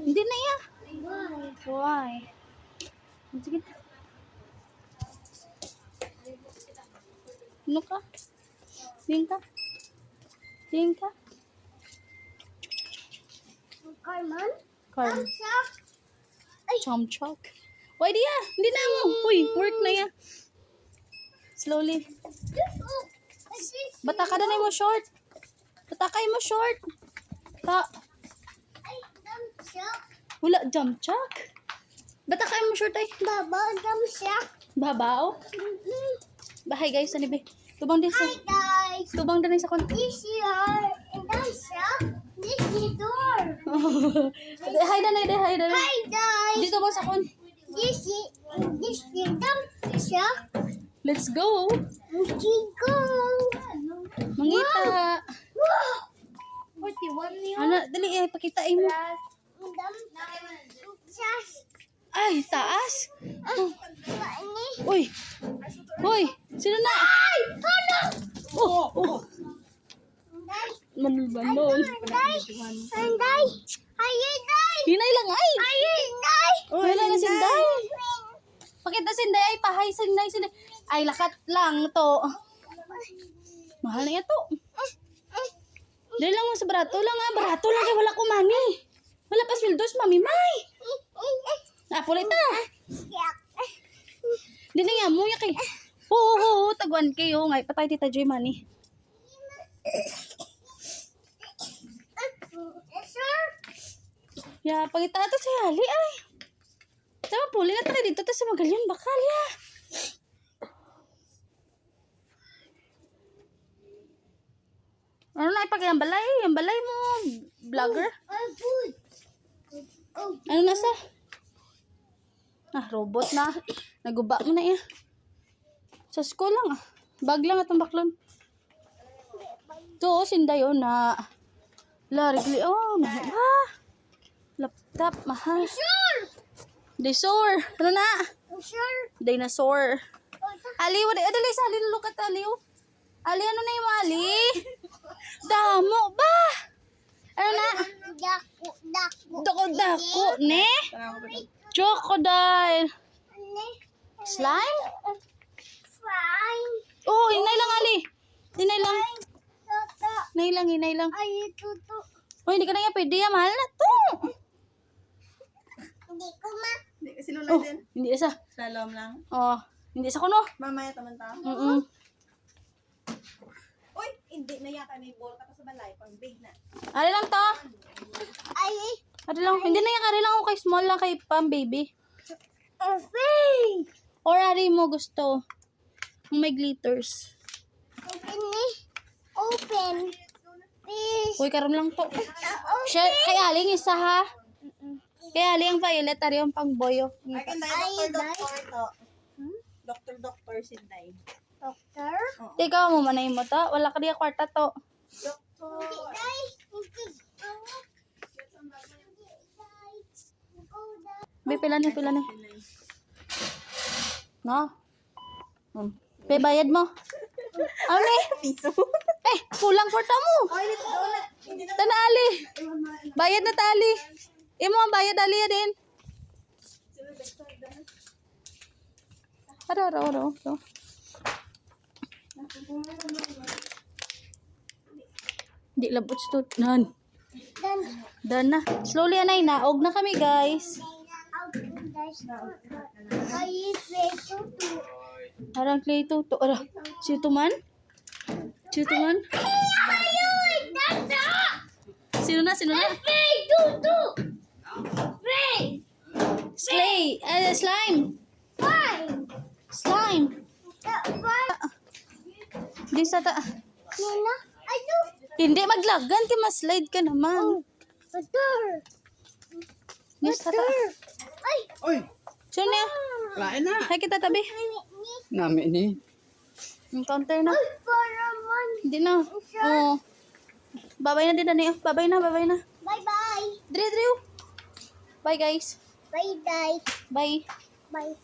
Hindi na ya. Why? Sige na. Ano ka? Tingin ka? Tingin ka? Carmen? Carmen. Chomchok. Why di ya? Hindi na mo. Uy, work na ya. Slowly. Bata ka na mo short. Bata kayo mo short. Ta. Wala jump chuck. Bata kayo mo short ay. Babaw. Bahay guys, ano ba? Tubang din sa. Hi guys! Tubang din sa kon. This year, and that's this is door. Hi na. Hi guys! Dito ba sa kon? This is Let's go. go. Mangita. Wow! 41 yun. Ano, dali pakitain mo. Ay, taas. Uy. Uy, sino na? Ay! Ano? Oh. Manul. Sanday! Ayun, Hinay lang ay. Day! Wala na sinday. Pakita sinday ay pahay sinday. Ay, lakat lang to. Mahal na ito. Dali lang mo sa barato lang ha. Barato lang kay wala ko mani. Wala pa sweldos, mami may. Pulay ta. Dili nga mo yak eh. Oo, tagwan kayo. Ngay patay tita Joy mani. Ya, pagita ito si Hali ay. Tama puli na tayo dito sa Magallanes bakal ya. Ano na ipag yung balay? Yung balay mo, vlogger? Ano nasa? Robot na. Naguba mo na iya. Sa school lang ah. Bag lang atong baklon. Ito, sinday na. Larigli, laptop, mahal. Dinosaur. Ano na? Dinosaur. Ali, adali sa Ali, look at Ali. Ali, ano na yung Ali? Damo ba? Ano na? Dako, ne? Crocodile. Slime? Oh, hinay lang Ali. Hinay lang. Hinay lang. Oh, hindi ka na nga pwede ya. Mahal na to. Hindi ko ma. Hindi kasi lulay din. Hindi isa. Slalom lang. Oh, hindi isa ko no. Mamaya taman-ta. Uy, hindi na yata may ball ka pa sa balay. Pang big na. Ari lang to. Ay, Ari lang. Hindi na yan. Ari lang ako kay small lang kay pang baby. okay. Or ari mo gusto. Ang may glitters. Open. Please. Uy, karon lang to. Siya, kay Aling isa ha. Kay Aling ang violet. Ari yung pang boyo. Ay, kanday, doktor to. Doktor, sinday. Doctor? Ikaw mo manay mo to. Wala ka diya kwarta to. May pila ni. No? Pe, bayad mo. Ano Piso. kulang kwarta mo. Ay, dito na. Hindi na. Tana Ali. Bayad na tali. Imo ang bayad Ali din. Aro. Di labot to. Done na. Slowly anay naog na kami guys. Arang clay to. Ara. Sino man? Sino na? Slime. Di sa ta. Hindi maglagan kay ma-slide ka naman. Di sa ta. Uy, Sino na? lain na. Hay kita tabi. Namin ni. Yung counter na. Hindi na. Oh. Babay na din na. Babay na. Bye-bye. Drew. Bye guys. Bye-bye. Bye. Bye.